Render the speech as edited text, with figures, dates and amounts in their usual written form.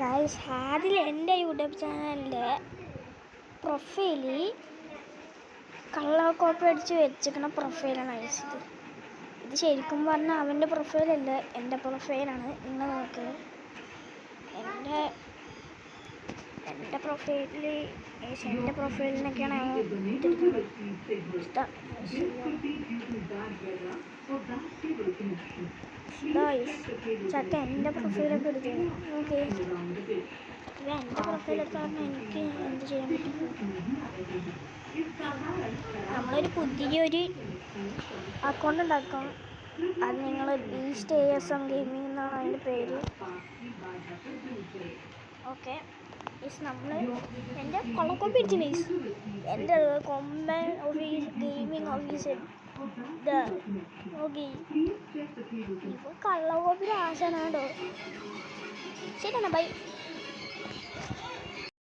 Guys അതിൽ എൻ്റെ YouTube ചാനലിൻ്റെ പ്രൊഫൈല് കള്ള കോപ്പി അടിച്ച് വെച്ചിരിക്കുന്ന പ്രൊഫൈലാണ് അയച്ചത്. ഇത് ശരിക്കും പറഞ്ഞാൽ അവൻ്റെ പ്രൊഫൈലല്ല, എൻ്റെ പ്രൊഫൈലാണ്. നിങ്ങൾ നോക്ക്, എൻ്റെ പ്രൊഫൈലിനൊക്കെയാണ് ചക്ക എൻ്റെ പ്രൊഫൈലൊക്കെ എടുത്തു. ഓക്കെ, ഇത് എൻ്റെ പ്രൊഫൈൽ എടുത്താൽ എനിക്ക് എന്ത് ചെയ്യാൻ പറ്റും? നമ്മളൊരു പുതിയൊരു അക്കൗണ്ട് ഉണ്ടാക്കാം. അത് നിങ്ങൾ ബീസ്റ്റ് ASM ഗെയിമിംഗ് എന്നാണ് അതിൻ്റെ പേര്. ഓക്കെ, നമ്മൾ എൻ്റെ കൊള്ളക്കോപ്പി അടിച്ചു മീസ് എൻ്റെ കൊമ്പൻ ഓഫീസ് ഗെയിമിംഗ് ഓഫീസർ ഓക്കെ. ഇപ്പോൾ കള്ളക്കോപ്പിയുടെ ആശാനാണോ? ശരി എന്നാ, ബൈ.